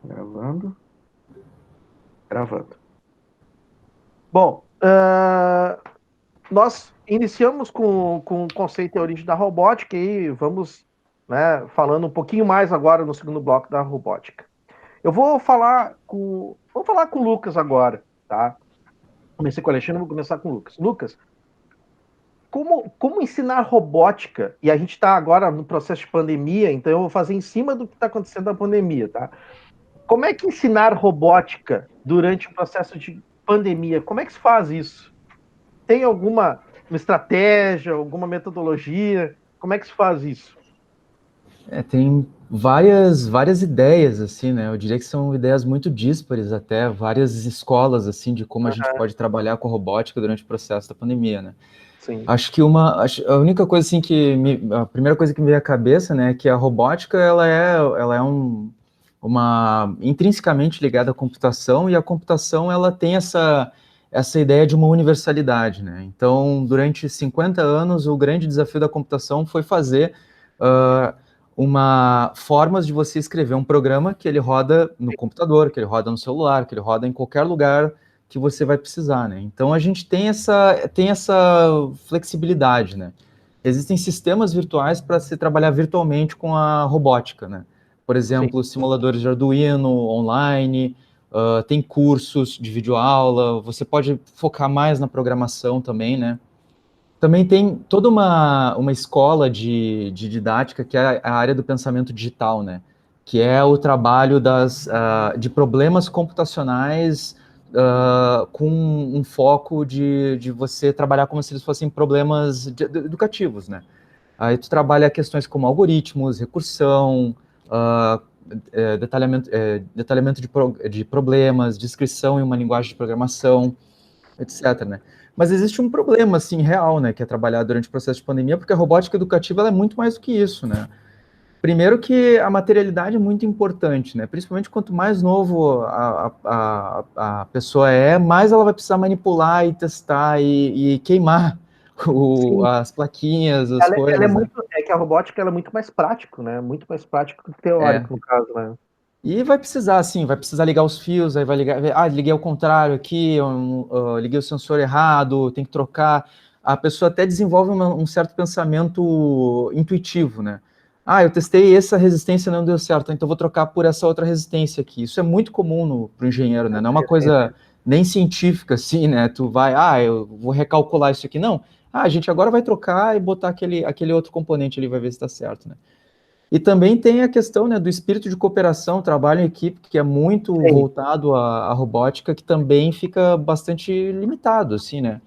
Gravando, gravando. Bom, nós iniciamos com o conceito e a origem da robótica e vamos, né, falando um pouquinho mais agora no segundo bloco da robótica. Vou falar com o Lucas agora, tá? Comecei com o Alexandre, vou começar com o Lucas. Lucas, como ensinar robótica? E a gente está agora no processo de pandemia, então eu vou fazer em cima do que está acontecendo na pandemia, tá? Como é que ensinar robótica durante o processo de pandemia? Como é que se faz isso? Tem alguma uma estratégia, alguma metodologia? Como é que se faz isso? Tem várias ideias, assim, né? Eu diria que são ideias muito díspares até, várias escolas, assim, de como a gente pode trabalhar com robótica durante o processo da pandemia, né? Sim, Acho que a única coisa, assim, a primeira coisa que me veio à cabeça, né, é que a robótica, ela é uma intrinsecamente ligada à computação, e a computação, ela tem essa ideia de uma universalidade, né? Então, durante 50 anos, o grande desafio da computação foi fazer uh, formas de você escrever um programa que ele roda no computador, que ele roda no celular, que ele roda em qualquer lugar que você vai precisar, né? Então a gente tem essa flexibilidade, né? Existem sistemas virtuais para se trabalhar virtualmente com a robótica, né? Por sim. exemplo, simuladores de Arduino online, tem cursos de videoaula, você pode focar mais na programação também, né? Também tem toda uma escola de didática que é a área do pensamento digital, né? Que é o trabalho de problemas computacionais com um foco de você trabalhar como se eles fossem problemas educativos, né? Aí tu trabalha questões como algoritmos, recursão, uh, detalhamento de problemas, descrição em uma linguagem de programação, etc, né? Mas existe um problema, assim, real, né, que é trabalhar durante o processo de pandemia, porque a robótica educativa ela é muito mais do que isso, né? Primeiro que a materialidade é muito importante, né? Principalmente quanto mais novo a pessoa é, mais ela vai precisar manipular e testar e queimar Sim. as plaquinhas, as Ela é coisas, né? muito, é que a robótica ela é muito mais prático, né? Muito mais prático que É. teórico, no caso, né? E vai precisar, assim, vai precisar ligar os fios, aí vai ligar, liguei ao contrário aqui, liguei o sensor errado, tem que trocar. A pessoa até desenvolve um certo pensamento intuitivo, né? Ah, eu testei essa resistência, não deu certo, então vou trocar por essa outra resistência aqui. Isso é muito comum para o engenheiro, né? Não é uma coisa nem científica, assim, né? Tu vai, eu vou recalcular isso aqui. Não, a gente agora vai trocar e botar aquele outro componente ali, vai ver se está certo, né? E também tem a questão, né, do espírito de cooperação, trabalho em equipe, que é muito Sim, voltado à robótica, que também fica bastante limitado, assim, né?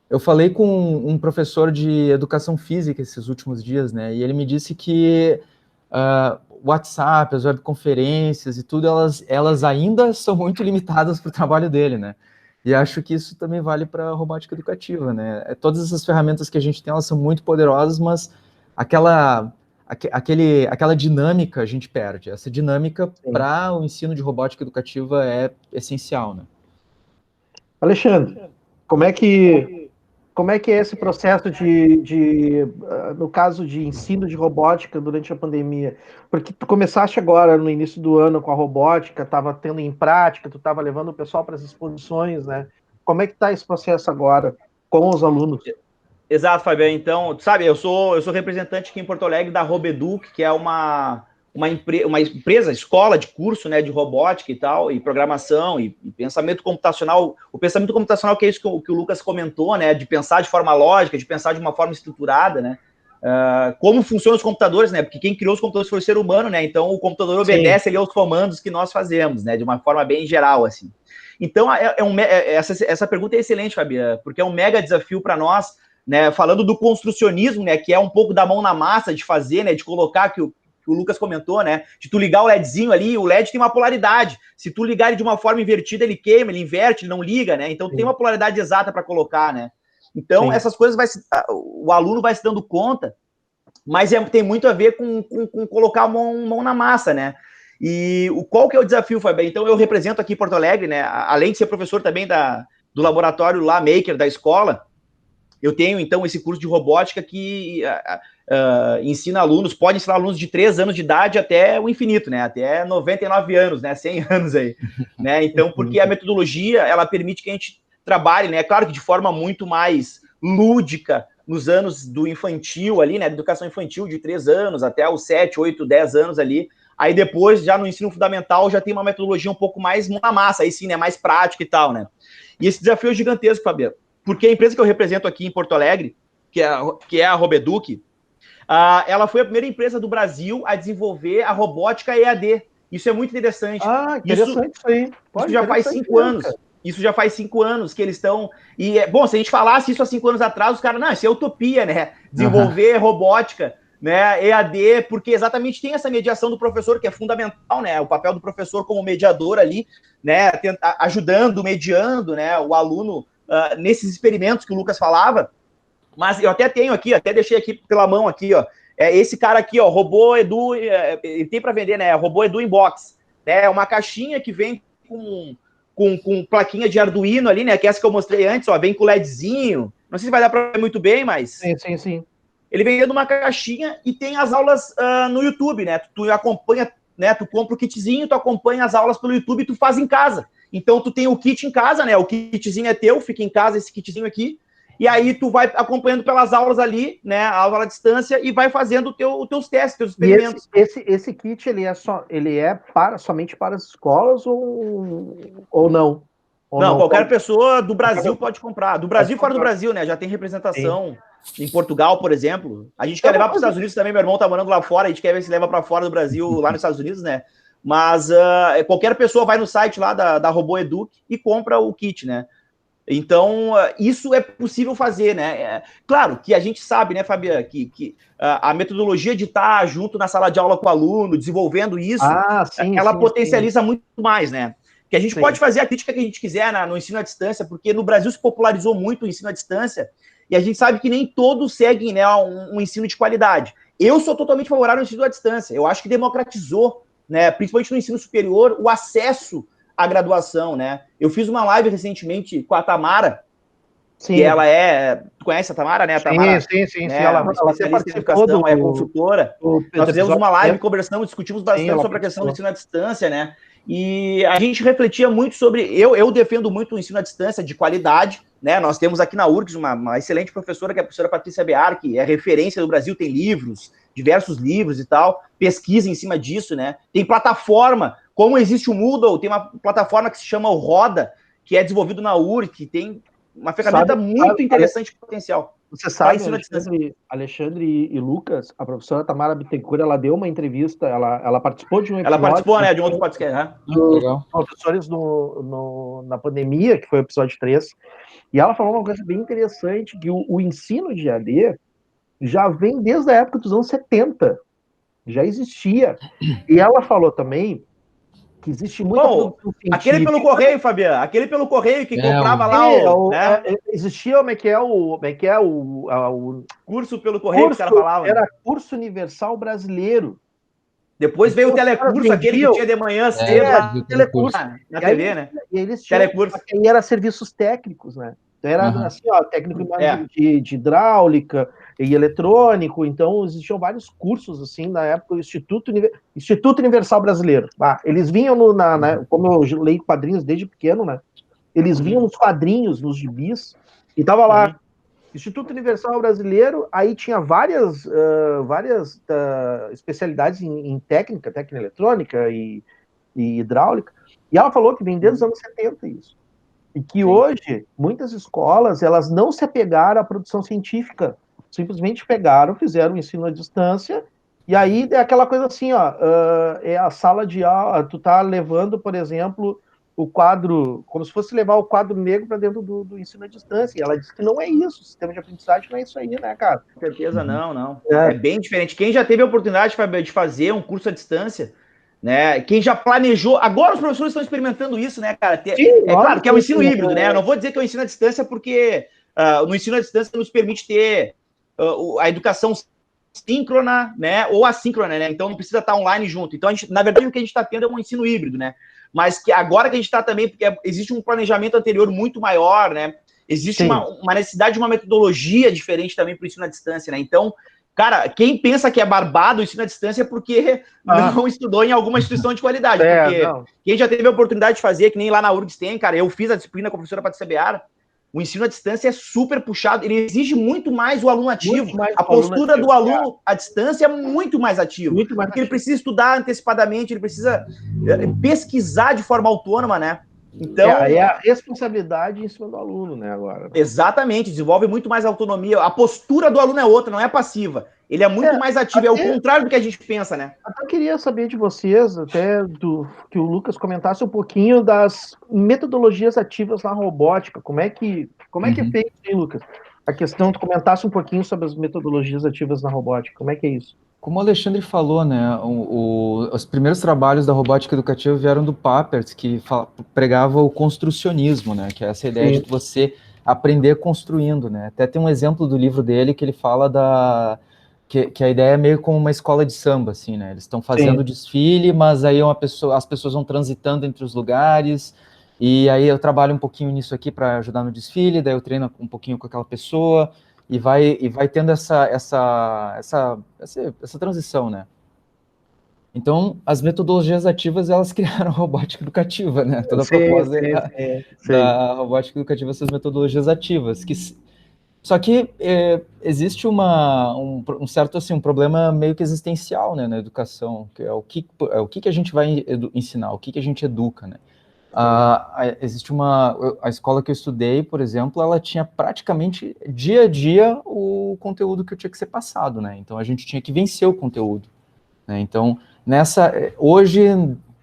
Eu falei com um professor de educação física esses últimos dias, né, e ele me disse que WhatsApp, as webconferências e tudo, elas ainda são muito limitadas para o trabalho dele, né? E acho que isso também vale para a robótica educativa, né? Todas essas ferramentas que a gente tem, elas são muito poderosas, mas aquela, aquela dinâmica a gente perde. Essa dinâmica sim. para o ensino de robótica educativa é essencial, né? Alexandre, como é que como é que é esse processo no caso de ensino de robótica durante a pandemia? Porque tu começaste agora no início do ano com a robótica, estava tendo em prática, tu estava levando o pessoal para as exposições, né? Como é que está esse processo agora com os alunos? Exato, Fabiano. Então, sabe, eu sou representante aqui em Porto Alegre da Robeduc, que é uma empresa, escola de curso, né, de robótica e tal, e programação, e pensamento computacional. O pensamento computacional, que é isso que o Lucas comentou, né, de pensar de forma lógica, de pensar de uma forma estruturada, né, como funcionam os computadores, né, porque quem criou os computadores foi o ser humano, né, então o computador Sim, obedece ali aos comandos que nós fazemos, né, de uma forma bem geral, assim. Então, essa pergunta é excelente, Fabiano, porque é um mega desafio para nós, né, falando do construcionismo, né, que é um pouco da mão na massa de fazer, né, de colocar que o Lucas comentou, né, de tu ligar o LEDzinho ali, o LED tem uma polaridade. Se tu ligar ele de uma forma invertida, ele queima, ele inverte, ele não liga, né? Então tem sim, uma polaridade exata para colocar, né? Então sim, essas coisas o aluno vai se dando conta, mas tem muito a ver com colocar a mão na massa, né? E qual que é o desafio, Fabiano? Então eu represento aqui em Porto Alegre, né? Além de ser professor também do laboratório lá, Maker, da escola, eu tenho, então, esse curso de robótica que ensina alunos, pode ensinar alunos de 3 anos de idade até o infinito, né? Até 99 anos, né? 100 anos aí, né? Então, porque a metodologia, ela permite que a gente trabalhe, né? Claro que de forma muito mais lúdica, nos anos do infantil ali, né? Da educação infantil de 3 anos até os 7, 8, 10 anos ali. Aí depois, já no ensino fundamental, já tem uma metodologia um pouco mais mão na massa, aí sim, né? Mais prática e tal, né? E esse desafio é gigantesco, Fabiano, porque a empresa que eu represento aqui em Porto Alegre, que é a Robeduc, ela foi a primeira empresa do Brasil a desenvolver a robótica EAD. Isso é muito interessante. Interessante isso aí. Isso já faz 5 anos. Cara. Isso já faz 5 anos que eles estão... E, bom, se a gente falasse isso há 5 anos atrás, os caras, não, isso é utopia, né? Desenvolver robótica, né? EAD, porque exatamente tem essa mediação do professor, que é fundamental, né? O papel do professor como mediador ali, né? Ajudando, mediando, né? O aluno nesses experimentos que o Lucas falava. Mas eu até tenho aqui, até deixei aqui pela mão aqui, ó. Esse cara aqui, ó, Robô Edu, ele tem para vender, né? Robô Edu Inbox. É uma caixinha que vem com plaquinha de Arduino ali, né? Que é essa que eu mostrei antes, ó. Vem com LEDzinho. Não sei se vai dar para ver muito bem, mas... Sim. Ele vem dentro de uma caixinha e tem as aulas no YouTube, né? Tu acompanha, né? Tu compra o kitzinho, tu acompanha as aulas pelo YouTube e tu faz em casa. Então, tu tem o kit em casa, né? O kitzinho é teu, fica em casa esse kitzinho aqui. E aí tu vai acompanhando pelas aulas ali, né, a aula à distância, e vai fazendo os teus testes, teus experimentos. E esse kit, ele é somente para as escolas ou não? Não, qualquer pessoa do Brasil pode comprar. Do Brasil e fora do Brasil, né? Já tem representação em Portugal, por exemplo. A gente quer levar para os Estados Unidos também, meu irmão tá morando lá fora, a gente quer ver se leva para fora do Brasil, lá nos Estados Unidos, né? Mas qualquer pessoa vai no site lá da Robô Educ e compra o kit, né? Então, isso é possível fazer, né? Claro que a gente sabe, né, Fabiana, que a metodologia de estar junto na sala de aula com o aluno, desenvolvendo isso, ela potencializa muito mais, né? Que a gente pode fazer a crítica que a gente quiser no ensino à distância, porque no Brasil se popularizou muito o ensino à distância, e a gente sabe que nem todos seguem, né, um ensino de qualidade. Eu sou totalmente favorável ao ensino à distância. Eu acho que democratizou, né, principalmente no ensino superior, o acesso a graduação, né? Eu fiz uma live recentemente com a Tamara, que ela Tu conhece a Tamara, né? A Tamara, sim. Né? Ela especialista em educação, é consultora. Nós fizemos uma live, conversamos, discutimos bastante sobre a questão do ensino à distância, né? E a gente refletia muito sobre... Eu defendo muito o ensino à distância de qualidade, né? Nós temos aqui na URGS uma excelente professora, que é a professora Patrícia Bear, que é referência do Brasil, tem livros, diversos livros e tal, pesquisa em cima disso, né? Tem plataforma, como existe o Moodle, tem uma plataforma que se chama o Roda, que é desenvolvido na URGS, que tem uma ferramenta muito interessante de potencial. Você sabe, Alexandre e Lucas, a professora Tamara Bittencourt, ela deu uma entrevista, ela participou de um episódio... Ela participou, né, de um outro podcast, né? Professores na pandemia, que foi o episódio 3, e ela falou uma coisa bem interessante, que o ensino de AD já vem desde a época dos anos 70, já existia. E ela falou também que existe muita produção científica. Aquele pelo correio, Fabiano, aquele pelo correio que comprava lá existia, como é que é o curso pelo correio que o cara falava. Era curso universal brasileiro. Depois veio o telecurso, aquele que tinha de manhã cedo, telecurso na TV, né? E eles tinham, telecurso. E era serviços técnicos, né? Então era assim, ó, técnico de hidráulica e eletrônico, então existiam vários cursos, assim, na época, o Instituto Universal Brasileiro. Eles vinham, como eu leio quadrinhos desde pequeno, né? Eles vinham nos quadrinhos, nos gibis, e tava lá, Instituto Universal Brasileiro, aí tinha várias especialidades em técnica eletrônica e hidráulica, e ela falou que vem desde os anos 70 isso. E que hoje, muitas escolas, elas não se apegaram à produção científica, simplesmente pegaram, fizeram o ensino à distância, e aí é aquela coisa assim, ó, é a sala de aula, tu tá levando, por exemplo, o quadro, como se fosse levar o quadro negro para dentro do ensino à distância, e ela disse que não é isso, o sistema de aprendizagem não é isso aí, né, cara? Com certeza não. É bem diferente. Quem já teve a oportunidade, Fábio, de fazer um curso à distância, né? Quem já planejou... Agora os professores estão experimentando isso, né, cara? Claro que é o ensino híbrido, né? Eu não vou dizer que é o ensino à distância porque no ensino à distância nos permite ter a educação síncrona, né? Ou assíncrona, né? Então não precisa estar online junto. Então, na verdade, o que a gente está tendo é um ensino híbrido, né? Mas que agora que a gente está também... Porque existe um planejamento anterior muito maior, né? Existe uma necessidade de uma metodologia diferente também para o ensino à distância, né? Então, Cara, quem pensa que é barbado o ensino à distância é porque não estudou em alguma instituição de qualidade. Porque quem já teve a oportunidade de fazer, que nem lá na URGS tem, cara, eu fiz a disciplina com a professora Patrícia Beara, o ensino à distância é super puxado, ele exige muito mais o aluno ativo. A postura do aluno à distância é muito mais ativa. Porque ele precisa estudar antecipadamente, ele precisa pesquisar de forma autônoma, né? Então, é a responsabilidade em cima do aluno, né, agora. Exatamente, desenvolve muito mais autonomia. A postura do aluno é outra, não é passiva. Ele é muito mais ativo, é o contrário do que a gente pensa, né? Até queria saber de vocês, que o Lucas comentasse um pouquinho das metodologias ativas na robótica. Como é que é feito, hein, Lucas? A questão, tu comentasse um pouquinho sobre as metodologias ativas na robótica. Como é que é isso? Como o Alexandre falou, né, os primeiros trabalhos da robótica educativa vieram do Papert, que pregava o construcionismo, né, que é essa ideia de você aprender construindo, né. Até tem um exemplo do livro dele que ele fala que a ideia é meio como uma escola de samba, assim, né. Eles estão fazendo desfile, mas aí as pessoas vão transitando entre os lugares, e aí eu trabalho um pouquinho nisso aqui para ajudar no desfile, daí eu treino um pouquinho com aquela pessoa. E vai tendo essa transição, né? Então, as metodologias ativas, elas criaram a robótica educativa, né? Toda a proposta da robótica educativa, essas metodologias ativas. Só que existe um certo, assim, um problema meio que existencial, né, na educação, que é o que a gente vai ensinar, o que a gente educa, né? Existe a escola que eu estudei, por exemplo, ela tinha praticamente dia a dia o conteúdo que tinha que ser passado, né? Então a gente tinha que vencer o conteúdo, né? Então hoje,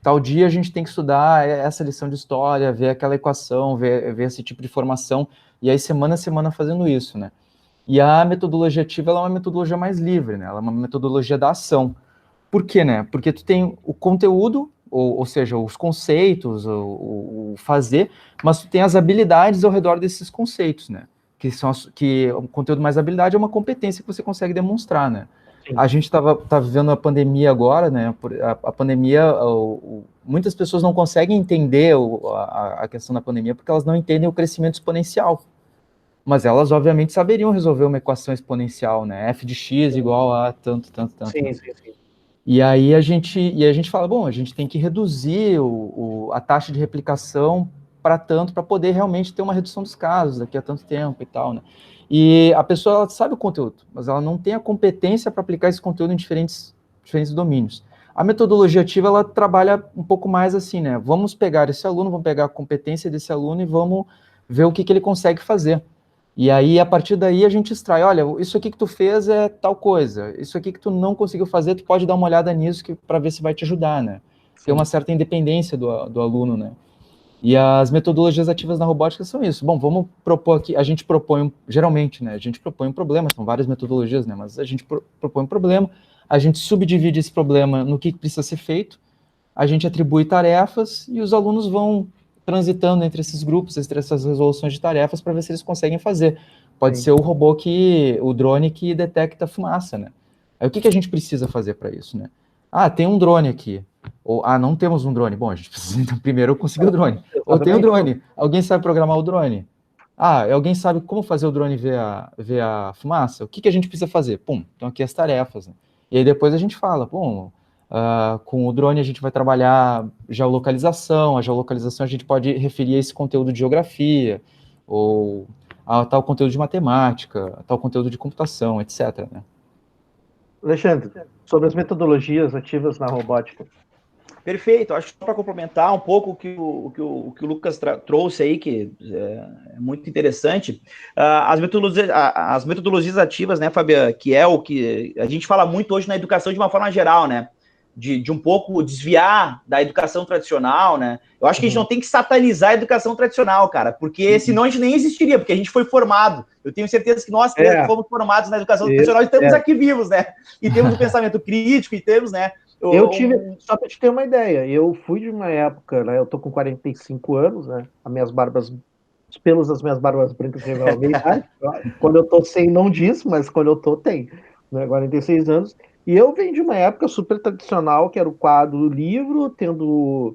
tal dia a gente tem que estudar essa lição de história, ver aquela equação, ver esse tipo de formação, e aí semana a semana fazendo isso, né? E a metodologia ativa, ela é uma metodologia mais livre, né? Ela é uma metodologia da ação. Por quê, né? Porque tu tem o conteúdo, ou seja, os conceitos, o fazer, mas tu tem as habilidades ao redor desses conceitos, né? Que o conteúdo mais habilidade é uma competência que você consegue demonstrar, né? Sim. A gente tá vivendo a pandemia agora, né? A pandemia, muitas pessoas não conseguem entender a questão da pandemia porque elas não entendem o crescimento exponencial. Mas elas, obviamente, saberiam resolver uma equação exponencial, né? F de x igual a tanto. Sim. E aí a gente fala, bom, a gente tem que reduzir a taxa de replicação para poder realmente ter uma redução dos casos daqui a tanto tempo e tal, né? E a pessoa, ela sabe o conteúdo, mas ela não tem a competência para aplicar esse conteúdo em diferentes domínios. A metodologia ativa, ela trabalha um pouco mais assim, né? Vamos pegar esse aluno, vamos pegar a competência desse aluno e vamos ver o que ele consegue fazer. E aí, a partir daí, a gente extrai, olha, isso aqui que tu fez é tal coisa, isso aqui que tu não conseguiu fazer, tu pode dar uma olhada nisso para ver se vai te ajudar, né? Tem uma certa independência do aluno, né? E as metodologias ativas na robótica são isso. Bom, vamos propor aqui, a gente propõe, geralmente, né? A gente propõe um problema, são várias metodologias, né? Mas a gente propõe um problema, a gente subdivide esse problema no que precisa ser feito, a gente atribui tarefas e os alunos vão transitando entre esses grupos, entre essas resoluções de tarefas para ver se eles conseguem fazer. Pode ser o drone que detecta fumaça, né? Aí o que a gente precisa fazer para isso, né? Tem um drone aqui. Ou, não temos um drone. Bom, a gente precisa então primeiro conseguir o drone. Ou tem o drone. Alguém sabe programar o drone? Alguém sabe como fazer o drone ver a fumaça? O que a gente precisa fazer? Pum, então aqui as tarefas, né? E aí depois a gente fala, com o drone a gente vai trabalhar geolocalização, a geolocalização a gente pode referir a esse conteúdo de geografia, ou a tal conteúdo de matemática, a tal conteúdo de computação, etc. Né? Alexandre, sobre as metodologias ativas na robótica. Perfeito, acho que para complementar um pouco o que o Lucas trouxe aí, que é muito interessante, as metodologias ativas, né, Fabiano, que é o que a gente fala muito hoje na educação de uma forma geral, né, de um pouco desviar da educação tradicional, né, eu acho que a gente não tem que satanizar a educação tradicional, cara, porque senão a gente nem existiria, porque a gente foi formado, eu tenho certeza que nós fomos formados na educação tradicional e estamos aqui vivos, né, e temos o pensamento crítico e temos, né, só para te ter uma ideia, eu fui de uma época, né, eu tô com 45 anos, né, os pelos das minhas barbas brancas revelam a minha idade, quando eu tô sem não diz, mas quando eu tô tem, né, 46 anos, e eu venho de uma época super tradicional, que era o quadro livro, tendo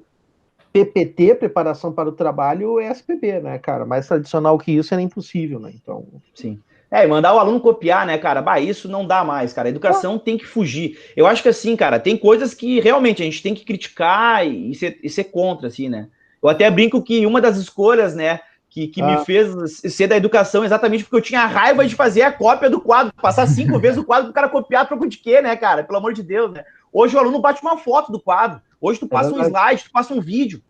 PPT, preparação para o trabalho, e SPB, né, cara, mais tradicional que isso era impossível, né, então... Sim. E mandar o aluno copiar, né, cara? Bah, isso não dá mais, cara. A educação tem que fugir. Eu acho que, assim, cara, tem coisas que realmente a gente tem que criticar e ser contra, assim, né? Eu até brinco que uma das escolhas, né, que me fez ser da educação exatamente porque eu tinha raiva de fazer a cópia do quadro, passar 5 vezes o quadro pro cara copiar troco de quê, né, cara? Pelo amor de Deus, né? Hoje o aluno bate uma foto do quadro. Hoje tu passa um slide, tu passa um vídeo,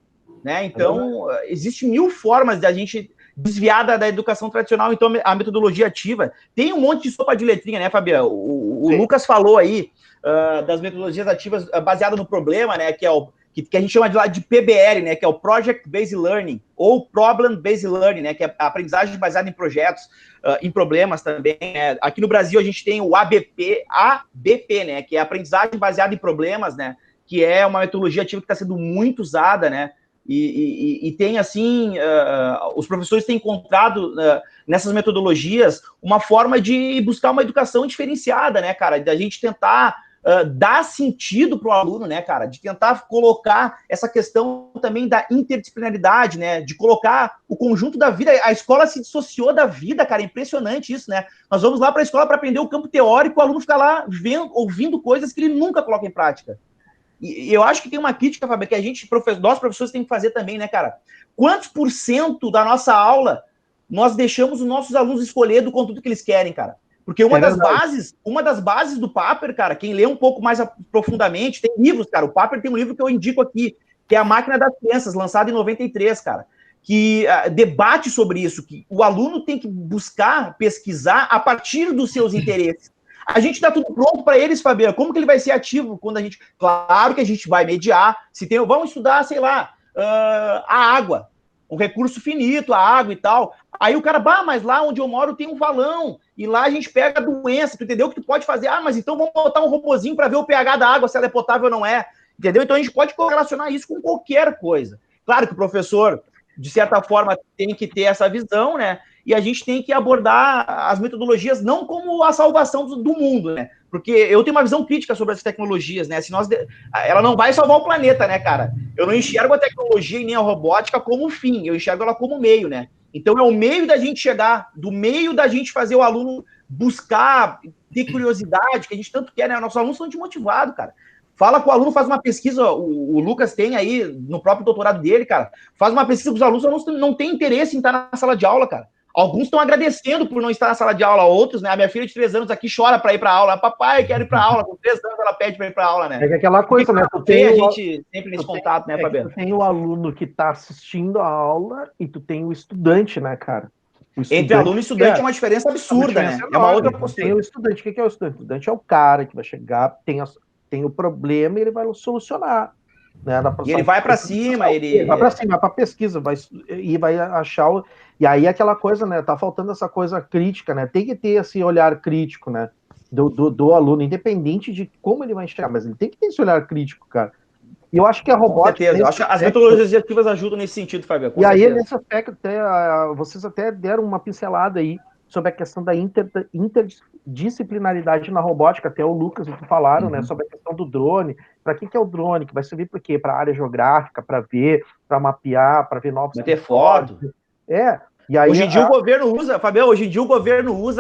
né? Então, existe 1000 formas de a gente desviar da educação tradicional, então a metodologia ativa. Tem um monte de sopa de letrinha, né, Fabiano? O Lucas falou aí das metodologias ativas baseadas no problema, né, que é o que a gente chama de PBL, né, que é o Project Based Learning, ou Problem Based Learning, né, que é a aprendizagem baseada em projetos, em problemas também. Né? Aqui no Brasil a gente tem o ABP, né, que é a aprendizagem baseada em problemas, né, que é uma metodologia ativa que está sendo muito usada, né, e tem, assim, os professores têm encontrado nessas metodologias uma forma de buscar uma educação diferenciada, né, cara, da gente tentar dar sentido para o aluno, né, cara, de tentar colocar essa questão também da interdisciplinaridade, né, de colocar o conjunto da vida. A escola se dissociou da vida, cara, é impressionante isso, né, nós vamos lá para a escola para aprender o campo teórico, o aluno fica lá ouvindo coisas que ele nunca coloca em prática. E eu acho que tem uma crítica, Fábio, que nós professores temos que fazer também, né, cara? Quantos %, da nossa aula nós deixamos os nossos alunos escolher do conteúdo que eles querem, cara? Porque uma das bases do Papert, cara, quem lê um pouco mais profundamente, tem livros, cara. O Papert tem um livro que eu indico aqui, que é A Máquina das Crenças, lançado em 93, cara, que debate sobre isso, que o aluno tem que buscar, pesquisar a partir dos seus interesses. A gente dá tudo pronto para eles, Fabiano. Como que ele vai ser ativo quando a gente... Claro que a gente vai mediar. Vamos estudar, sei lá, a água. Um recurso finito, a água e tal. Aí o cara, mas lá onde eu moro tem um valão. E lá a gente pega a doença. Tu entendeu que tu pode fazer? Mas então vamos botar um robozinho para ver o pH da água, se ela é potável ou não é. Entendeu? Então a gente pode correlacionar isso com qualquer coisa. Claro que o professor, de certa forma, tem que ter essa visão, né? E a gente tem que abordar as metodologias não como a salvação do mundo, né? Porque eu tenho uma visão crítica sobre as tecnologias, né? Ela não vai salvar o planeta, né, cara? Eu não enxergo a tecnologia e nem a robótica como fim, eu enxergo ela como meio, né? Então é o meio da gente chegar, do meio da gente fazer o aluno buscar, ter curiosidade, que a gente tanto quer, né? Nossos alunos são desmotivados, cara. Fala com o aluno, faz uma pesquisa, o Lucas tem aí, no próprio doutorado dele, cara, faz uma pesquisa com os alunos não têm interesse em estar na sala de aula, cara. Alguns estão agradecendo por não estar na sala de aula, outros, né? A minha filha de 3 anos aqui chora para ir para aula. Papai, quero ir para aula. Com 3 anos ela pede para ir para aula, né? É aquela coisa, né? Tu tem a gente sempre nesse contato, né, Fabiano? Tu tem o aluno que está assistindo a aula e tu tem o estudante, né, cara? Entre aluno e estudante é uma diferença absurda, né? É uma outra postura. Tem o estudante. O que é o estudante? O estudante é o cara que vai chegar, tem o problema e ele vai solucionar. Né, e ele vai para cima, ele vai para cima, vai para pesquisa, vai achar e aí aquela coisa, né? Tá faltando essa coisa crítica, né? Tem que ter esse olhar crítico, né? Do aluno, independente de como ele vai enxergar, mas ele tem que ter esse olhar crítico, cara. E eu acho que a robótica. Com certeza. Eu acho que as metodologias ativas ajudam nesse sentido, Fábio. E aí, nesse aspecto, vocês até deram uma pincelada aí sobre a questão da interdisciplinaridade na robótica, até o Lucas e tu falaram, né, sobre a questão do drone. Para que é o drone? Que vai servir para quê? Para a área geográfica, para ver, para mapear, para ver novos... Vai ter foto. E aí, hoje em dia o governo usa, Fabiano,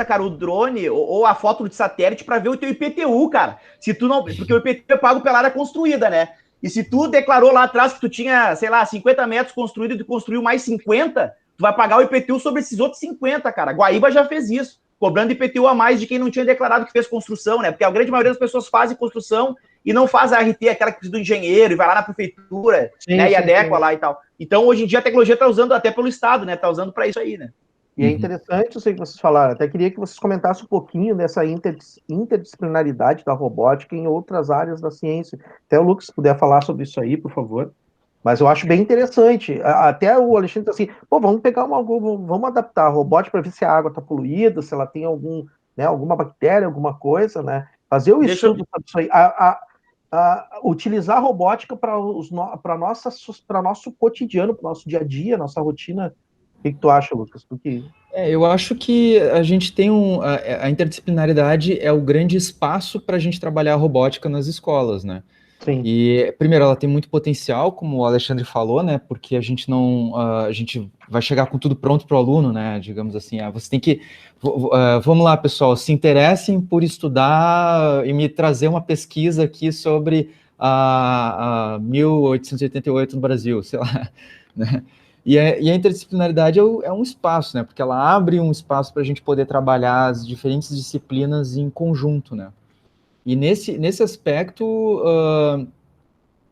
cara, o drone ou a foto de satélite para ver o teu IPTU, cara. Se tu não... Porque o IPTU é pago pela área construída, né? E se tu declarou lá atrás que tu tinha, sei lá, 50 metros construído e tu construiu mais 50... tu vai pagar o IPTU sobre esses outros 50, cara. Guaíba já fez isso, cobrando IPTU a mais de quem não tinha declarado que fez construção, né? Porque a grande maioria das pessoas fazem construção e não faz a RT, aquela que precisa do engenheiro, e vai lá na prefeitura, né? E adequa lá e tal. Então, hoje em dia, a tecnologia está usando até pelo Estado, né? Está usando para isso aí, né? E é interessante, eu sei que vocês falaram, até queria que vocês comentassem um pouquinho dessa interdisciplinaridade da robótica em outras áreas da ciência. Até o Lucas, se puder falar sobre isso aí, por favor. Mas eu acho bem interessante. Até o Alexandre disse assim, vamos pegar vamos adaptar a robótica para ver se a água está poluída, se ela tem alguma bactéria, alguma coisa, né? Fazer o estudo para isso aí. Utilizar a robótica para nosso cotidiano, para o nosso dia a dia, nossa rotina. O que tu acha, Lucas? Eu acho que a gente tem a interdisciplinaridade é o grande espaço para a gente trabalhar a robótica nas escolas, né? Sim. E, primeiro, ela tem muito potencial, como o Alexandre falou, né? Porque a gente não, a gente vai chegar com tudo pronto para o aluno, né? Digamos assim, você tem que, vamos lá, pessoal, se interessem por estudar e me trazer uma pesquisa aqui sobre a 1888 no Brasil, sei lá, né? E a interdisciplinaridade é um espaço, né? Porque ela abre um espaço para a gente poder trabalhar as diferentes disciplinas em conjunto, né? E nesse aspecto,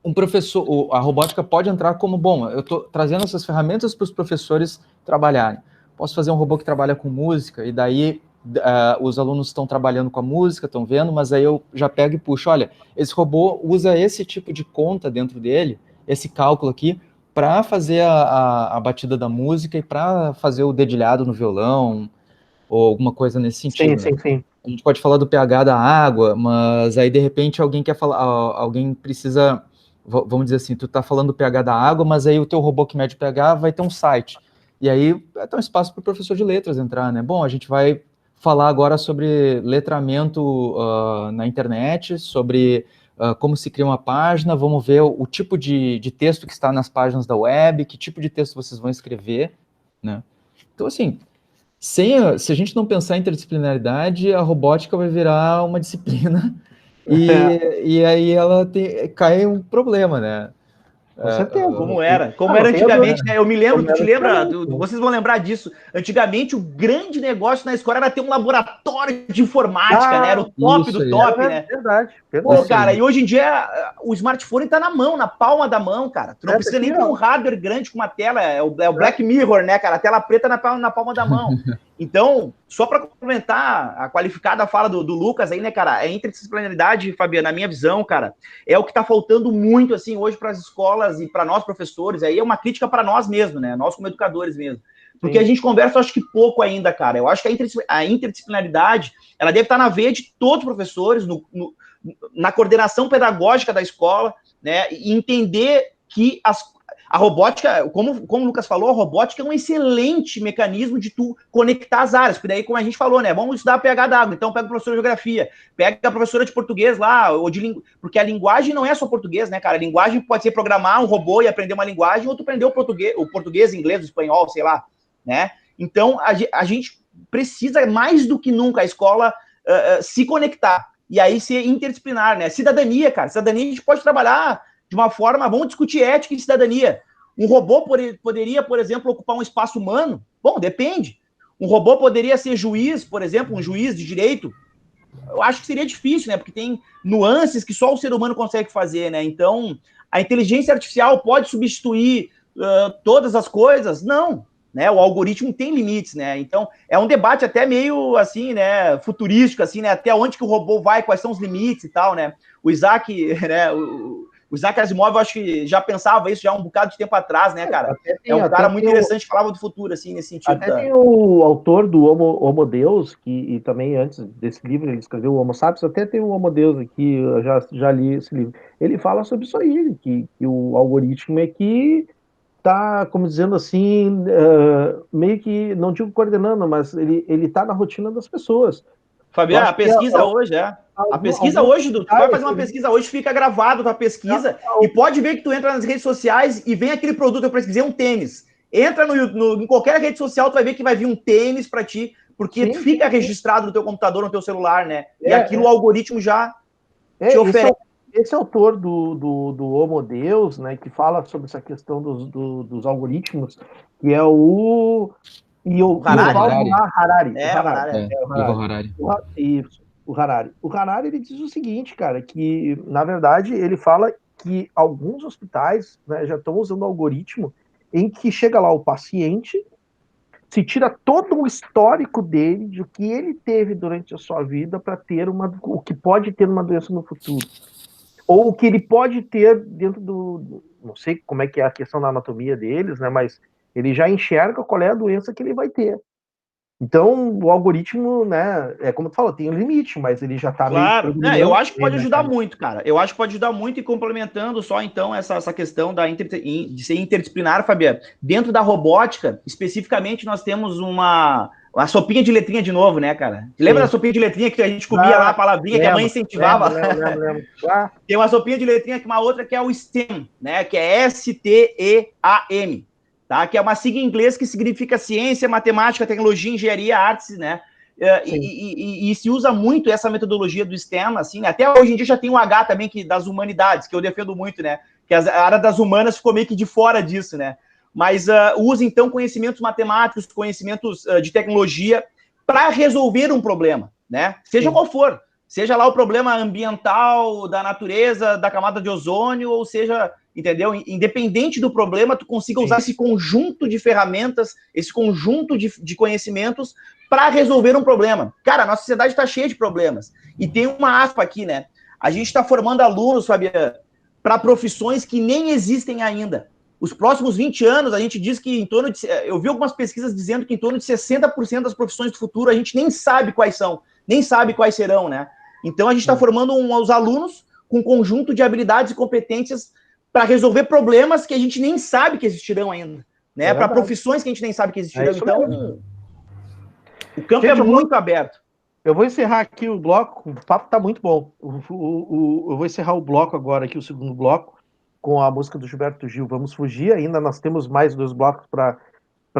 um professor, a robótica pode entrar como, bom, eu estou trazendo essas ferramentas para os professores trabalharem. Posso fazer um robô que trabalha com música, e daí os alunos estão trabalhando com a música, estão vendo, mas aí eu já pego e puxo, olha, esse robô usa esse tipo de conta dentro dele, esse cálculo aqui, para fazer a batida da música e para fazer o dedilhado no violão, ou alguma coisa nesse sentido. Sim, né? sim, sim. A gente pode falar do pH da água, mas aí de repente alguém quer falar, alguém precisa, vamos dizer assim, tu tá falando do pH da água, mas aí o teu robô que mede o pH vai ter um site. E aí vai ter um espaço para o professor de letras entrar, né? Bom, a gente vai falar agora sobre letramento na internet, sobre como se cria uma página, vamos ver o tipo de texto que está nas páginas da web, que tipo de texto vocês vão escrever, né? Então, assim, se a gente não pensar em interdisciplinaridade, a robótica vai virar uma disciplina e aí ela cai um problema, né? Com certeza. Como era não tenha antigamente, dúvida. né? Eu me lembro, Como tu te era lembra, antigamente, né? vocês vão lembrar disso. Antigamente, o grande negócio na escola era ter um laboratório de informática, né? Era o top Isso do aí. top, né? Verdade, Pô, verdade. cara, e hoje em dia o smartphone tá na mão, na palma da mão, cara. Tu não precisa nem ter um hardware grande com uma tela, é o Black Mirror, né, cara? A tela preta na palma da mão. Então, só para complementar a qualificada fala do Lucas aí, né, cara? A interdisciplinaridade, Fabiana, na minha visão, cara, é o que tá faltando muito, assim, hoje para as escolas e para nós, professores. Aí é uma crítica para nós mesmos, né? Nós como educadores mesmo. Porque a gente conversa, acho que pouco ainda, cara. Eu acho que a interdisciplinaridade, ela deve estar na veia de todos os professores, na coordenação pedagógica da escola, né, e entender que a robótica, como o Lucas falou, a robótica é um excelente mecanismo de tu conectar as áreas, porque daí, como a gente falou, né, vamos estudar pH d'água, então pega a professora de geografia, pega a professora de português lá, porque a linguagem não é só português, né, cara, a linguagem pode ser programar um robô e aprender uma linguagem, ou tu aprender o português, inglês, o espanhol, sei lá, né, então a gente precisa, mais do que nunca, a escola se conectar, e aí ser interdisciplinar, né? Cidadania, cara. Cidadania a gente pode trabalhar de uma forma... Vamos discutir ética e cidadania. Um robô poderia, por exemplo, ocupar um espaço humano? Bom, depende. Um robô poderia ser juiz, por exemplo, um juiz de direito? Eu acho que seria difícil, né? Porque tem nuances que só o ser humano consegue fazer, né? Então, a inteligência artificial pode substituir todas as coisas? Não. Né, o algoritmo tem limites, né? Então, é um debate até meio, assim, né, futurístico, assim, né? Até onde que o robô vai, quais são os limites e tal, né? O Isaac, né, o Isaac Asimov, eu acho que já pensava isso já um bocado de tempo atrás, né, cara? É um cara muito interessante que falava do futuro, assim, nesse sentido. Até tem o autor do Homo Deus, e também antes desse livro ele escreveu o Homo Sapiens, até tem o Homo Deus aqui, eu já li esse livro. Ele fala sobre isso aí, que o algoritmo é que tá, como dizendo assim, meio que, não digo coordenando, mas ele tá na rotina das pessoas. Fabiano, a pesquisa hoje A pesquisa hoje, tu vai fazer uma pesquisa hoje, fica gravado tua pesquisa e pode ver que tu entra nas redes sociais e vem aquele produto, eu pesquisei um tênis. Entra em qualquer rede social, tu vai ver que vai vir um tênis para ti, porque fica registrado no teu computador, no teu celular, né? E aquilo o algoritmo já te oferece. Esse autor do Homo Deus, né, que fala sobre essa questão dos algoritmos, que é o Harari. O Harari. O Harari, ele diz o seguinte, cara, que, na verdade, ele fala que alguns hospitais, né, já estão usando algoritmo em que chega lá o paciente, se tira todo o histórico dele, de o que ele teve durante a sua vida para ter o que pode ter uma doença no futuro. Ou o que ele pode ter dentro não sei como é que é a questão da anatomia deles, né, mas ele já enxerga qual é a doença que ele vai ter. Então, o algoritmo, né, como tu falou, tem um limite, mas ele já tá meio... Claro, eu acho que pode ajudar muito, cara. Eu acho que pode ajudar muito, e complementando só, então, essa questão de ser interdisciplinar, Fabiano. Dentro da robótica, especificamente, nós temos A sopinha de letrinha de novo, né, cara? Lembra da sopinha de letrinha que a gente comia lá a palavrinha que a mãe incentivava? Lembro. Tem uma sopinha de letrinha que uma outra que é o STEM, né? Que é S-T-E-A-M, tá? Que é uma sigla em inglês que significa ciência, matemática, tecnologia, engenharia, artes, né? E se usa muito essa metodologia do STEM, assim, até hoje em dia já tem o H também, que das humanidades, que eu defendo muito, né? Que a área das humanas ficou meio que de fora disso, né? Mas usa, então, conhecimentos matemáticos, conhecimentos de tecnologia para resolver um problema, né? Seja qual for. Seja lá o problema ambiental, da natureza, da camada de ozônio, ou seja, entendeu? Independente do problema, tu consiga usar esse conjunto de ferramentas, esse conjunto de conhecimentos para resolver um problema. Cara, a nossa sociedade está cheia de problemas. E tem uma aspa aqui, né? A gente está formando alunos, Fabiano, para profissões que nem existem ainda. Os próximos 20 anos, a gente diz que em torno de... Eu vi algumas pesquisas dizendo que em torno de 60% das profissões do futuro a gente nem sabe quais são, nem sabe quais serão, né? Então a gente está formando os alunos com um conjunto de habilidades e competências para resolver problemas que a gente nem sabe que existirão ainda, né? Para profissões que a gente nem sabe que existirão. Então, o campo é muito aberto. Eu vou encerrar aqui o bloco, o papo está muito bom. Eu vou encerrar o bloco agora, aqui o segundo bloco, com a música do Gilberto Gil, Vamos Fugir. Ainda nós temos mais 2 blocos para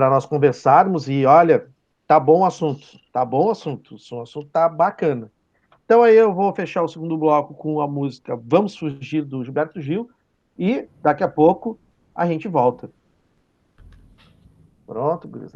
nós conversarmos. E olha, tá bom o assunto, o assunto tá bacana. Então aí eu vou fechar o segundo bloco com a música Vamos Fugir, do Gilberto Gil, e daqui a pouco a gente volta. Pronto, gurizada.